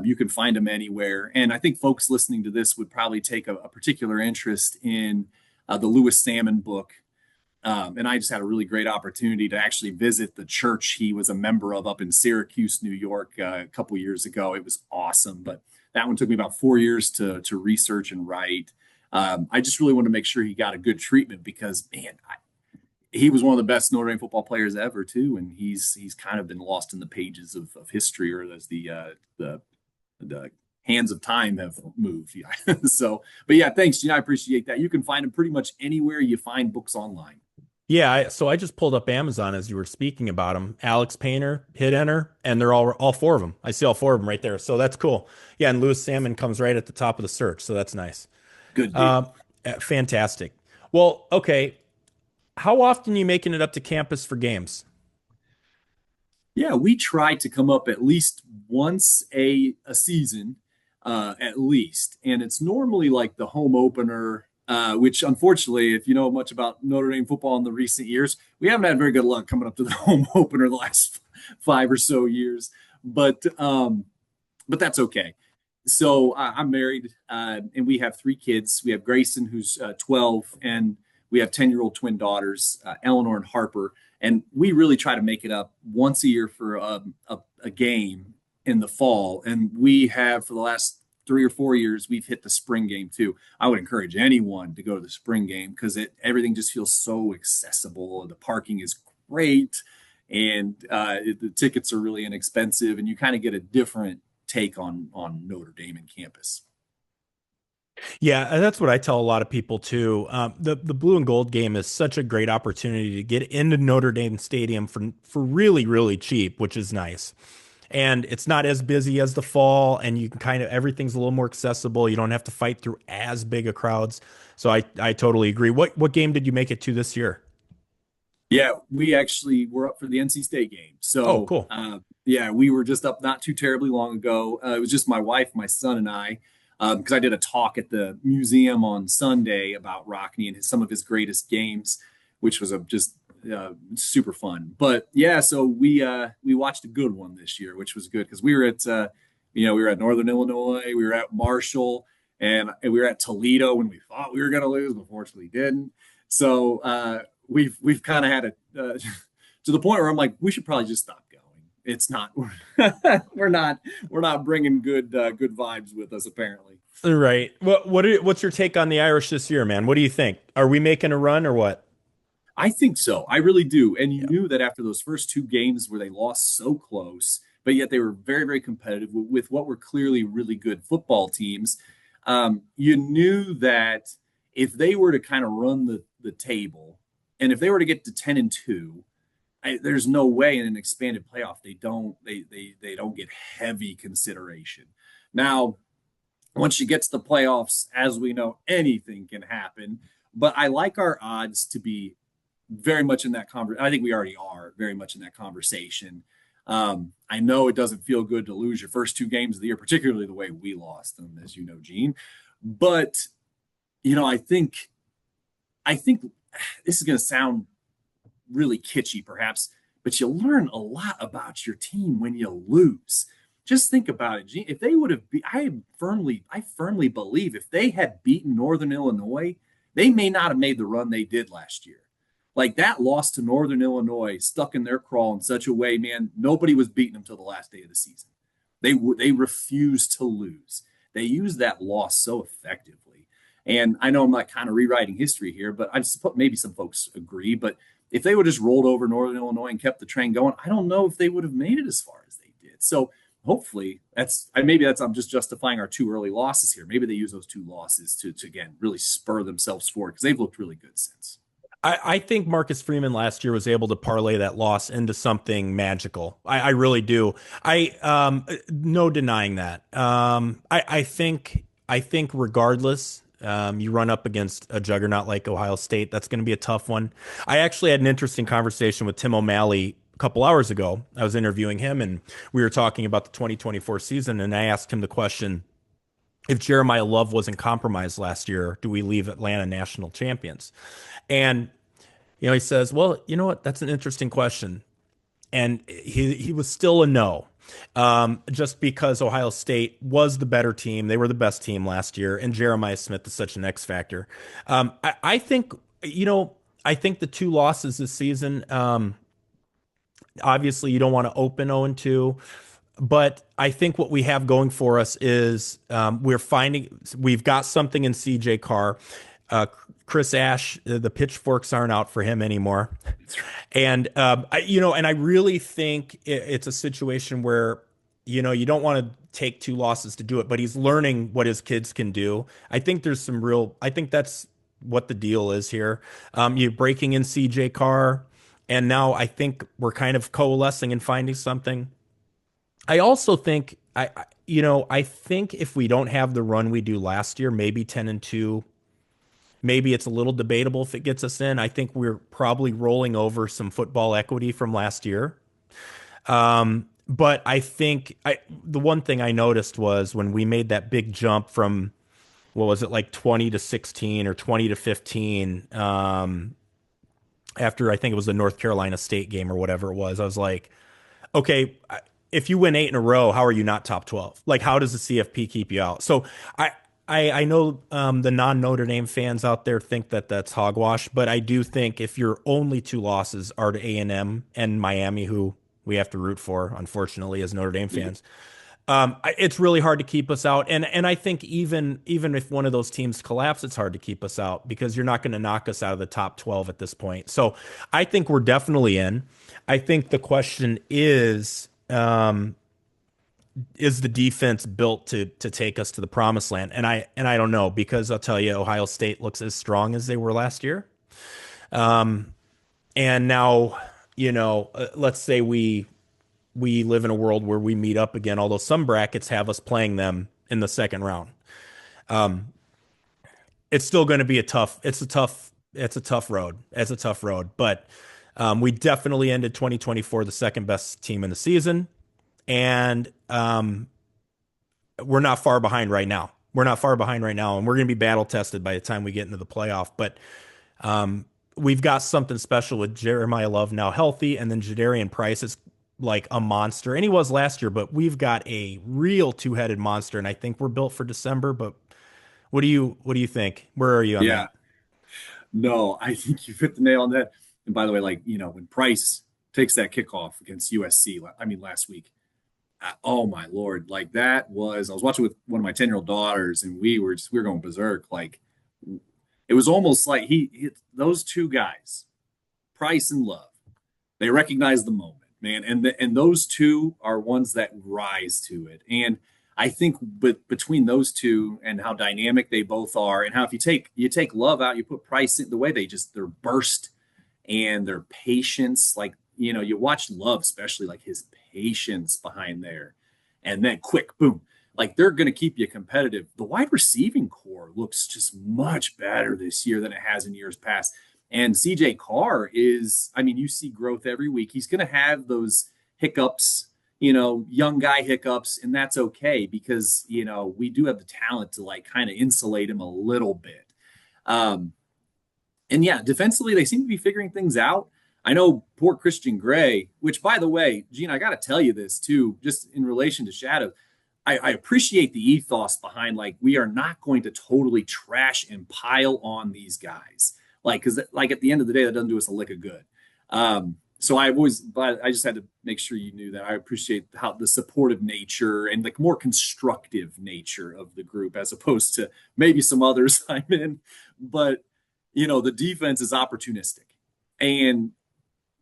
You can find them anywhere. And I think folks listening to this would probably take a particular interest in the Lewis Salmon book. And I just had a really great opportunity to actually visit the church he was a member of up in Syracuse, New York, a couple years ago. It was awesome. But that one took me about 4 years to research and write. I just really wanted to make sure he got a good treatment because, man, he was one of the best Notre Dame football players ever, too. And he's kind of been lost in the pages of history, or as the hands of time have moved. Yeah. So, but yeah, thanks, Gene. I appreciate that. You can find him pretty much anywhere you find books online. Yeah, so I just pulled up Amazon as you were speaking about them. Alex Painter, hit enter, and they're all four of them. I see all four of them right there. So that's cool. Yeah, and Lewis Salmon comes right at the top of the search, so that's nice. Good deal. Um, Fantastic. Well, okay. How often are you making it up to campus for games? Yeah, we try to come up at least once a season, at least, and it's normally like the home opener. Which unfortunately, if you know much about Notre Dame football in the recent years, we haven't had very good luck coming up to the home opener the last 5 or so years. But that's okay. So I'm married, and we have three kids. We have Grayson, who's 12, and we have 10-year-old twin daughters, Eleanor and Harper. And we really try to make it up once a year for a game in the fall. And we have, for the last 3 or 4 years, we've hit the spring game too. I would encourage anyone to go to the spring game because everything just feels so accessible. The parking is great, and the tickets are really inexpensive, and you kind of get a different take on Notre Dame and campus. Yeah, and that's what I tell a lot of people too. The blue and gold game is such a great opportunity to get into Notre Dame Stadium for really, really cheap, which is nice. And it's not as busy as the fall, and you can kind of everything's a little more accessible. You don't have to fight through as big a crowds. So I totally agree. What game did you make it to this year? Yeah, we actually were up for the NC State game. Oh, So, cool. yeah, we were just up not too terribly long ago. It was just my wife, my son, and I, because I did a talk at the museum on Sunday about Rockne and some of his greatest games, which was just super fun. But yeah, so we watched a good one this year, which was good because we were at we were at Northern Illinois, we were at Marshall, and we were at Toledo when we thought we were going to lose, but fortunately didn't. So we've kind of had it to the point where I'm like, we should probably just stop going. It's not we're not bringing good vibes with us apparently. Right. What's your take on the Irish this year, man? What do you think? Are we making a run or what? I think so. I really do. And you Yeah. knew that after those first two games where they lost so close, but yet they were very, very competitive with what were clearly really good football teams. You knew that if they were to kind of run the table, and if they were to get to 10-2, there's no way in an expanded playoff they don't get heavy consideration. Now, once you get to the playoffs, as we know, anything can happen. But I like our odds to be very much in that conversation. I think we already are very much in that conversation. I know it doesn't feel good to lose your first two games of the year, particularly the way we lost them, as you know, Gene. But I think this is going to sound really kitschy, perhaps, but you learn a lot about your team when you lose. Just think about it. If they would have, I firmly believe if they had beaten Northern Illinois, they may not have made the run they did last year. Like that loss to Northern Illinois stuck in their craw in such a way, man. Nobody was beating them till the last day of the season. They refused to lose. They used that loss so effectively. And I know I'm not kind of rewriting history here, but I suppose maybe some folks agree. But if they would have just rolled over Northern Illinois and kept the train going, I don't know if they would have made it as far as they did. So hopefully I'm just justifying our two early losses here. Maybe they use those two losses to again really spur themselves forward because they've looked really good since. I think Marcus Freeman last year was able to parlay that loss into something magical. I really do. No denying that. I think regardless, you run up against a juggernaut like Ohio State. That's going to be a tough one. I actually had an interesting conversation with Tim O'Malley a couple hours ago. I was interviewing him, and we were talking about the 2024 season, and I asked him the question, if Jeremiah Love wasn't compromised last year, do we leave Atlanta national champions? And he says, well, you know what? That's an interesting question. And he was still a no, just because Ohio State was the better team. They were the best team last year, and Jeremiah Smith is such an X factor. I think, I think the two losses this season, obviously you don't want to open 0-2. But I think what we have going for us is we've got something in CJ Carr. Chris Ash, the pitchforks aren't out for him anymore. And, I really think it's a situation where, you don't want to take two losses to do it, but he's learning what his kids can do. I think I think that's what the deal is here. You're breaking in CJ Carr, and now I think we're kind of coalescing and finding something. I also think I think if we don't have the run we do last year, maybe 10-2, maybe it's a little debatable if it gets us in. I think we're probably rolling over some football equity from last year. But I think the one thing I noticed was when we made that big jump from, what was it, like 20-16 or 20-15, after I think it was the North Carolina State game or whatever it was, I was like, okay, if you win 8 in a row, how are you not top 12? Like, how does the CFP keep you out? So I know the non-Notre Dame fans out there think that that's hogwash, but I do think if your only two losses are to A&M and Miami, who we have to root for, unfortunately, as Notre Dame fans, it's really hard to keep us out. And I think even if one of those teams collapse, it's hard to keep us out because you're not going to knock us out of the top 12 at this point. So I think we're definitely in. I think the question is the defense built to take us to the promised land? And I don't know, because I'll tell you, Ohio State looks as strong as they were last year. And now, let's say we live in a world where we meet up again, although some brackets have us playing them in the second round. It's still going to be a tough road. It's a tough road, but we definitely ended 2024 the second best team in the season. And we're not far behind right now. And we're going to be battle tested by the time we get into the playoff. But we've got something special with Jeremiah Love now healthy, and then Jadarian Price is like a monster, and he was last year. But we've got a real two-headed monster, and I think we're built for December. But what do you think? Where are you on that? No, I think you hit the nail on that. And by the way, when Price takes that kickoff against USC, last week. Oh my Lord. I was watching with one of my 10-year-old daughters, and we were going berserk. Like, it was almost like those two guys, Price and Love, they recognize the moment, man. And those two are ones that rise to it. And I think between those two and how dynamic they both are, and how if you take Love out, you put Price in, the way their burst and their patience, you watch Love, especially like his patience behind there, and then quick boom, they're going to keep you competitive. The wide receiving core looks just much better this year than it has in years past. And CJ Carr is, you see growth every week. He's going to have those hiccups, young guy hiccups, and that's okay because, we do have the talent to kind of insulate him a little bit. And yeah, defensively, they seem to be figuring things out. I know poor Christian Gray, which by the way, Gene, I got to tell you this too, just in relation to Shadow. I appreciate the ethos behind like we are not going to totally trash and pile on these guys, like because like at the end of the day, that doesn't do us a lick of good. So I've always, but I just had to make sure you knew that. I appreciate how the supportive nature and like more constructive nature of the group as opposed to maybe some others I'm in. But the defense is opportunistic, and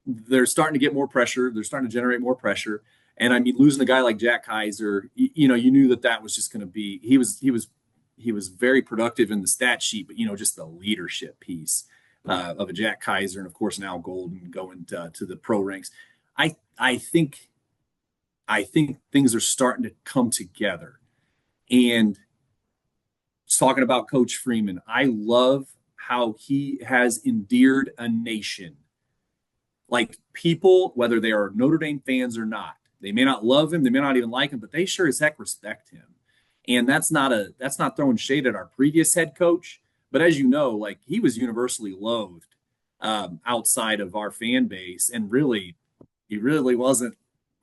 they're starting to get more pressure. They're starting to generate more pressure. And I mean, losing a guy like Jack Kaiser, you knew that was just going to be. He was very productive in the stat sheet, but just the leadership piece of a Jack Kaiser, and of course now Golden going to the pro ranks. I think things are starting to come together. And talking about Coach Freeman, I love how he has endeared a nation. Like people, whether they are Notre Dame fans or not, they may not love him, they may not even like him, but they sure as heck respect him. And that's not throwing shade at our previous head coach, but as you know, like he was universally loathed outside of our fan base, and really, he really wasn't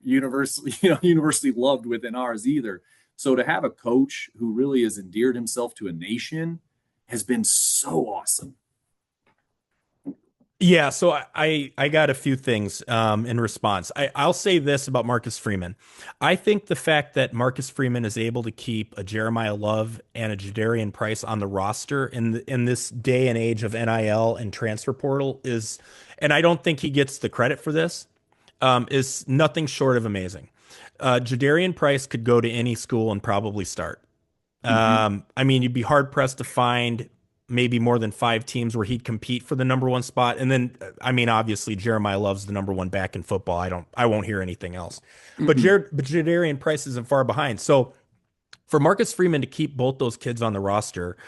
universally loved within ours either. So to have a coach who really has endeared himself to a nation has been so awesome. Yeah, so I got a few things in response. I'll say this about Marcus Freeman. I think the fact that Marcus Freeman is able to keep a Jeremiah Love and a Jadarian Price on the roster in this day and age of NIL and transfer portal is, and I don't think he gets the credit for this, is nothing short of amazing. Jadarian Price could go to any school and probably start. Mm-hmm. I mean, you'd be hard pressed to find maybe more than five teams where he'd compete for the number one spot. And then, I mean, obviously Jeremiah Love's the number one back in football. I won't hear anything else. Mm-hmm. But Jadarian Price isn't far behind. So for Marcus Freeman to keep both those kids on the roster,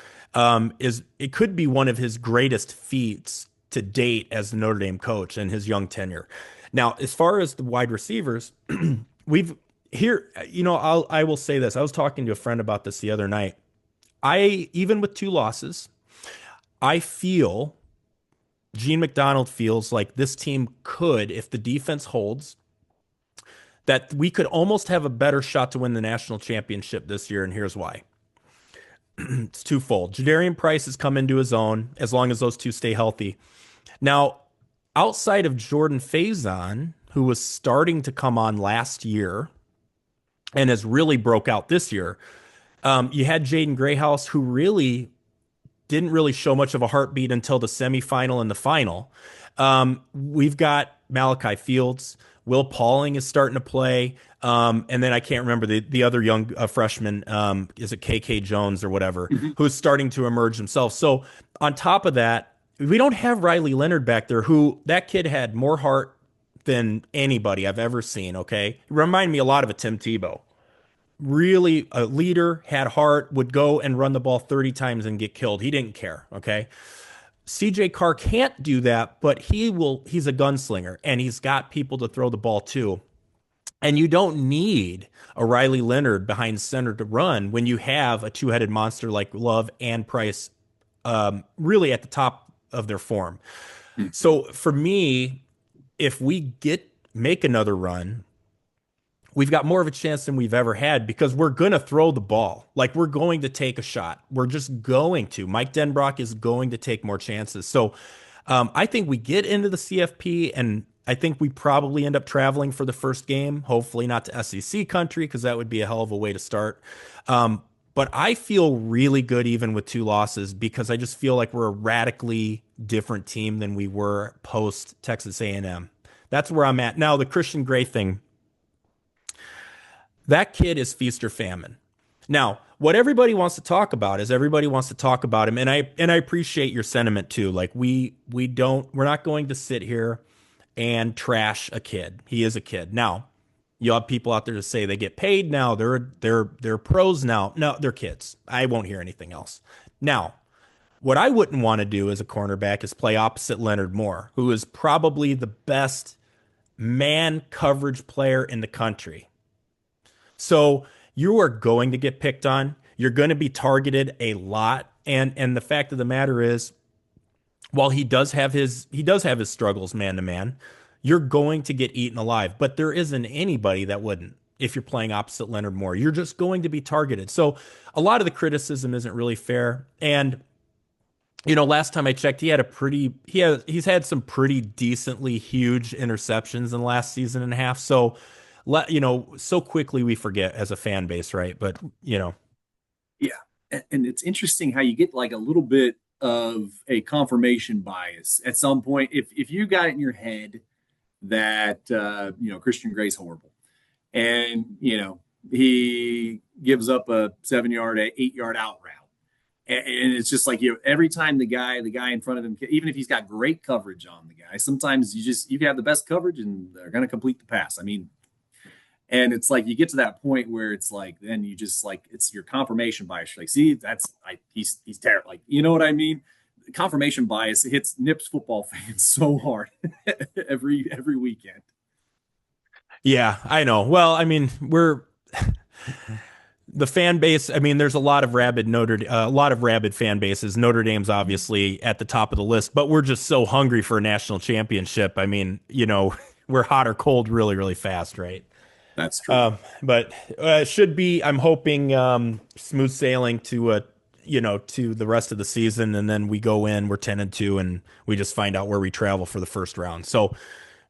is it could be one of his greatest feats to date as the Notre Dame coach and his young tenure. Now, as far as the wide receivers, we've here, I will say this. I was talking to a friend about this the other night. Even with two losses, I feel Gene McDonald feels like this team could, if the defense holds, that we could almost have a better shot to win the national championship this year. And here's why. It's twofold. Jadarian Price has come into his own as long as those two stay healthy. Now, outside of Jordan Faison, who was starting to come on last year and has really broke out this year, you had Jaden Grayhouse, who really didn't really show much of a heartbeat until the semifinal and the final. We've got Malachi Fields. Will Pauling is starting to play. And then I can't remember the other young freshman, is it KK Jones or whatever, Mm-hmm. who's starting to emerge himself. So on top of that, we don't have Riley Leonard back there, who that kid had more heart than anybody I've ever seen, okay? Remind me a lot of a Tim Tebow. Really a leader, had heart, would go and run the ball 30 times and get killed. He didn't care, okay? CJ Carr can't do that, but he's a gunslinger and he's got people to throw the ball to. And you don't need a Riley Leonard behind center to run when you have a two-headed monster like Love and Price really at the top of their form. So for me, if we make another run, we've got more of a chance than we've ever had because we're going to throw the ball. Like we're going to take a shot. We're just going to. Mike Denbrock is going to take more chances. So I think we get into the CFP, and I think we probably end up traveling for the first game. Hopefully not to SEC country, because that would be a hell of a way to start. But I feel really good even with two losses because I just feel like we're a radically different team than we were post Texas A&M. That's where I'm at. Now, the Christian Gray thing, that kid is feast or famine. Now, what everybody wants to talk about is everybody wants to talk about him, and I appreciate your sentiment too. Like we're not going to sit here and trash a kid. He is a kid. Now, you have people out there to say they get paid now. They're pros now. No, they're kids. I won't hear anything else. Now, what I wouldn't want to do as a cornerback is play opposite Leonard Moore, who is probably the best man coverage player in the country. So you are going to get picked on. You're going to be targeted a lot. And the fact of the matter is, while he does have his struggles man to man, you're going to get eaten alive. But there isn't anybody that wouldn't if you're playing opposite Leonard Moore. You're just going to be targeted. So a lot of the criticism isn't really fair. And last time I checked, he's had some pretty decently huge interceptions in the last season and a half. So so quickly we forget as a fan base, right? But Yeah. And it's interesting how you get like a little bit of a confirmation bias at some point. If you got it in your head that Christian Gray's horrible, and he gives up a 7-yard, 8-yard out route, and it's just like every time the guy in front of him, even if he's got great coverage on the guy, sometimes you can have the best coverage and they're going to complete the pass. I mean, and it's like you get to that point where it's like then you just like it's your confirmation bias. You're like, see, he's terrible. Like, you know what I mean? Confirmation bias, it hits Nips football fans so hard every weekend. yeah, I know. Well, I mean, we're the fan base. I mean, there's a lot of rabid fan bases. Notre Dame's obviously at the top of the list, but we're just so hungry for a national championship. I mean, we're hot or cold really, really fast, right? That's true. But it should be. I'm hoping smooth sailing to the rest of the season, and then we go in. We're 10-2, and we just find out where we travel for the first round. So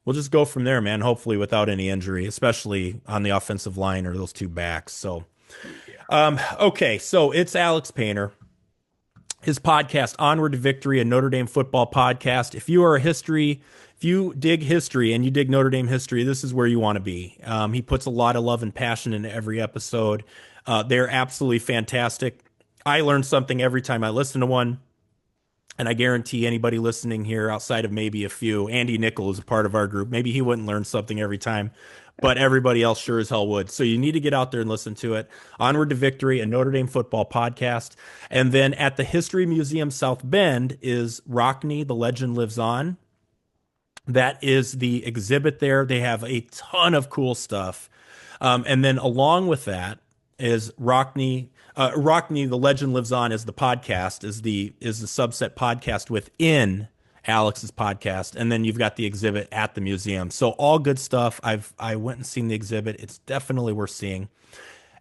we'll just go from there, man. Hopefully without any injury, especially on the offensive line or those two backs. So, Yeah. okay, so it's Alex Painter. His podcast, Onward to Victory, a Notre Dame football podcast. If you dig history and you dig Notre Dame history, this is where you want to be. He puts a lot of love and passion into every episode. They're absolutely fantastic. I learn something every time I listen to one. And I guarantee anybody listening here, outside of maybe a few, Andy Nickel is a part of our group. Maybe he wouldn't learn something every time, but everybody else sure as hell would. So you need to get out there and listen to it. Onward to Victory, a Notre Dame football podcast. And then at the History Museum South Bend is Rockne, The Legend Lives On. That is the exhibit there. They have a ton of cool stuff. And then along with that is Rockne. Rockne, The Legend Lives On is the podcast, is the subset podcast within Alex's podcast. And then you've got the exhibit at the museum. So all good stuff. I went and seen the exhibit. It's definitely worth seeing.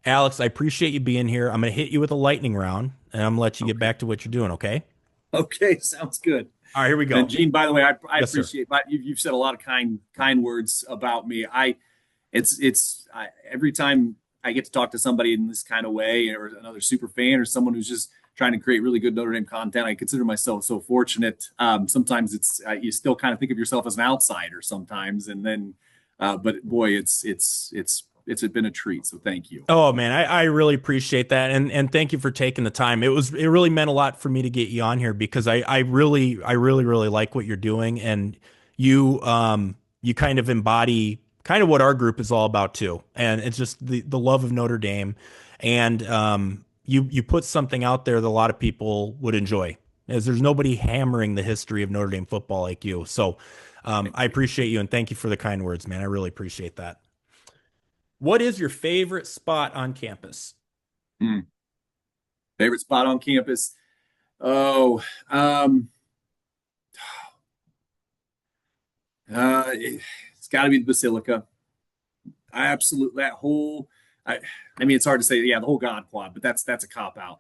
Alex, I appreciate you being here. I'm going to hit you with a lightning round, and I'm going to let you get back to what you're doing, okay? Okay, sounds good. All right, here we And go. Gene, by the way, I Yes, sir. appreciate. But you've said a lot of kind words about me. Every time I get to talk to somebody in this kind of way, or another super fan, or someone who's just trying to create really good Notre Dame content, I consider myself so fortunate. Sometimes it's you still kind of think of yourself as an outsider sometimes, and then, but boy, it's been a treat. So thank you. Oh man, I really appreciate that, and thank you for taking the time. It really meant a lot for me to get you on here because I really like what you're doing, and you kind of embody kind of what our group is all about too, and it's just the love of Notre Dame, and you put something out there that a lot of people would enjoy, as there's nobody hammering the history of Notre Dame football like you. So I appreciate you, and thank you for the kind words, man. I really appreciate that. What is your favorite spot on campus? Hmm. Favorite spot on campus? Oh, it's got to be the Basilica. I absolutely that whole. I mean, it's hard to say. Yeah, the whole God Quad, but that's a cop out.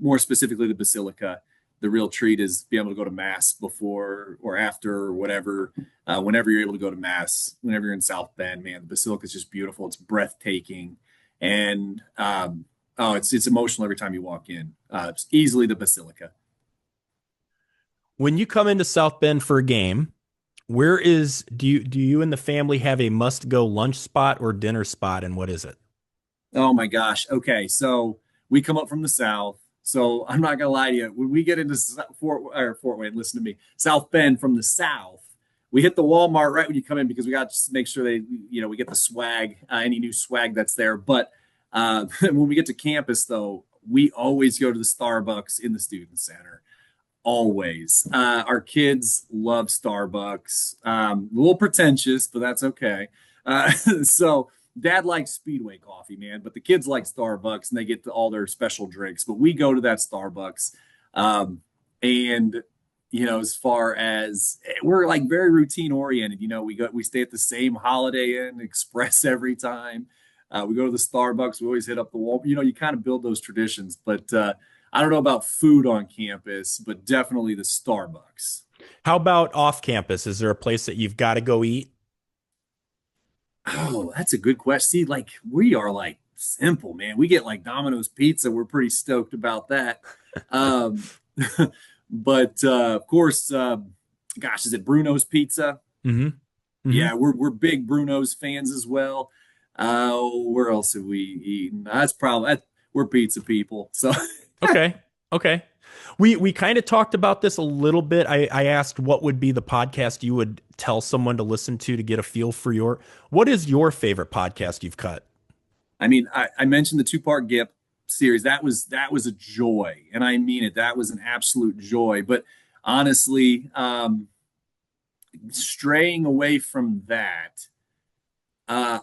More specifically, the Basilica. The real treat is being able to go to mass before or after or whatever. Whenever you're able to go to mass, whenever you're in South Bend, man, the Basilica is just beautiful. It's breathtaking, and it's emotional every time you walk in. It's easily the Basilica. When you come into South Bend for a game, do you and the family have a must go lunch spot or dinner spot, and what is it? Oh my gosh. Okay, so we come up from the south. So I'm not gonna lie to you. When we get into Fort Wayne, listen to me, South Bend from the south, we hit the Walmart right when you come in because we got to make sure we get the swag, any new swag that's there. But when we get to campus, though, we always go to the Starbucks in the student center. Always. Our kids love Starbucks. A little pretentious, but that's okay. So dad likes Speedway coffee, man, but the kids like Starbucks and they get all their special drinks. But we go to that Starbucks. And as far as we're like very routine oriented. We stay at the same Holiday Inn Express every time. We go to the Starbucks. We always hit up the wall. You kind of build those traditions. But I don't know about food on campus, but definitely the Starbucks. How about off campus? Is there a place that you've got to go eat? Oh, that's a good question. See, like we are like simple, man. We get like Domino's pizza. We're pretty stoked about that. Um, but of course, gosh, is it Bruno's Pizza? Hmm. Hmm. Yeah, we're big Bruno's fans as well. Where else have we eaten? We're pizza people. So Okay. Okay. We kind of talked about this a little bit. I asked what would be the podcast you would tell someone to listen to get a feel for what is your favorite podcast you've cut? I mean, I mentioned the two-part GIP series. That was a joy, and I mean it. That was an absolute joy. But honestly, straying away from that, I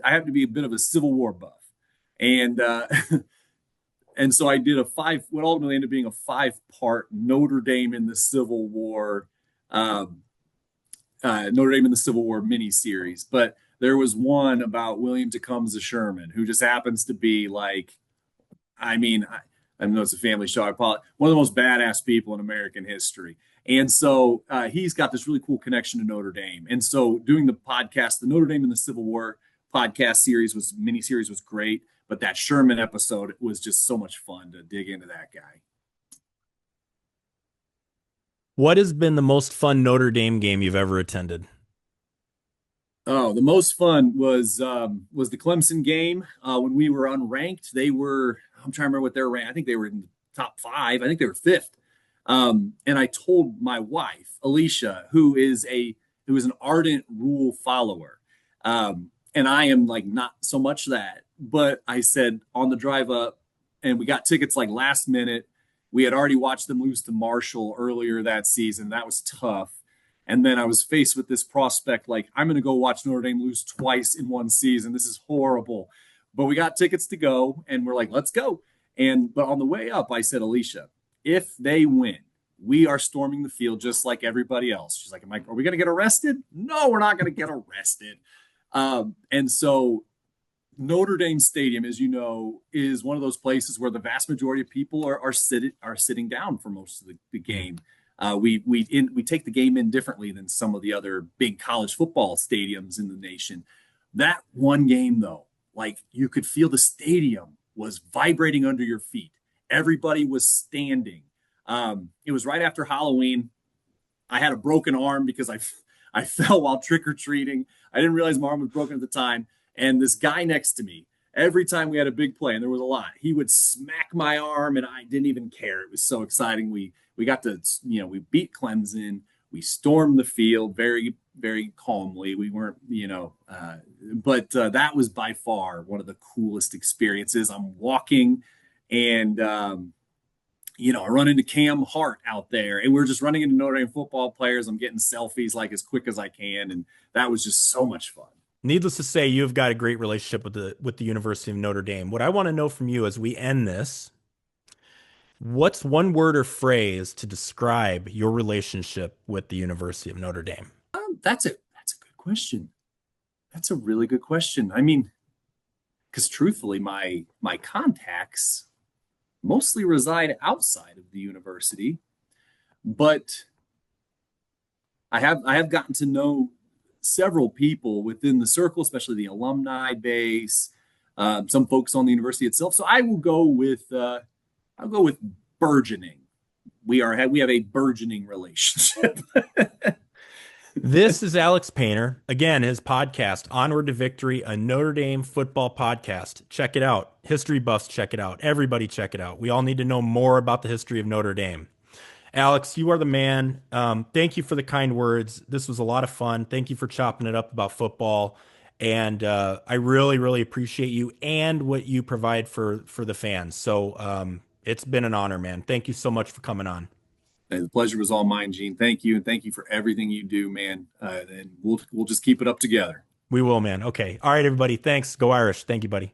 have to be a bit of a Civil War buff, and and so I did what ultimately ended up being a five-part Notre Dame in the Civil War, um, Notre Dame in the Civil War mini series. But there was one about William Tecumseh Sherman, who just happens to be like, I mean, I know it's a family show. I apologize. One of the most badass people in American history. And so he's got this really cool connection to Notre Dame. And so doing the podcast, the Notre Dame in the Civil War podcast mini series was great. But that Sherman episode was just so much fun to dig into that guy. What has been the most fun Notre Dame game you've ever attended? Oh, the most fun was the Clemson game when we were unranked. I'm trying to remember what they were ranked. I think they were in the top five. I think they were fifth. And I told my wife Alicia, who is an ardent rule follower, and I am like not so much that. But I said on the drive up, and we got tickets like last minute. We had already watched them lose to Marshall earlier that season. That was tough. And then I was faced with this prospect like, I'm going to go watch Notre Dame lose twice in one season. This is horrible. But we got tickets to go, and we're like, let's go. But on the way up, I said, Alicia, if they win, we are storming the field just like everybody else. She's like, are we going to get arrested? No, we're not going to get arrested. And so Notre Dame Stadium, as you know, is one of those places where the vast majority of people are sitting down for most of the game. We take the game in differently than some of the other big college football stadiums in the nation. That one game, though, like you could feel the stadium was vibrating under your feet. Everybody was standing. It was right after Halloween. I had a broken arm because I fell while trick or treating. I didn't realize my arm was broken at the time. And this guy next to me, every time we had a big play, and there was a lot, he would smack my arm, and I didn't even care. It was so exciting. We got to, we beat Clemson. We stormed the field very, very calmly. We weren't, but that was by far one of the coolest experiences. I'm walking, and I run into Cam Hart out there, and we're just running into Notre Dame football players. I'm getting selfies like as quick as I can, and that was just so much fun. Needless to say, you've got a great relationship with the University of Notre Dame. What I want to know from you as we end this, what's one word or phrase to describe your relationship with the University of Notre Dame? That's a good question. That's a really good question. I mean, because truthfully, my contacts mostly reside outside of the university, but I have gotten to know several people within the circle, especially the alumni base, some folks on the university itself. So I'll go with burgeoning. We have a burgeoning relationship. This is Alex Painter. Again, his podcast, Onward to Victory, a Notre Dame football podcast. Check it out. History buffs, check it out. Everybody check it out. We all need to know more about the history of Notre Dame. Alex, you are the man. Thank you for the kind words. This was a lot of fun. Thank you for chopping it up about football. And I really, really appreciate you and what you provide for the fans. So it's been an honor, man. Thank you so much for coming on. The pleasure was all mine, Gene. Thank you, and thank you for everything you do, man. And we'll just keep it up together. We will, man. Okay. All right, everybody. Thanks. Go Irish. Thank you, buddy.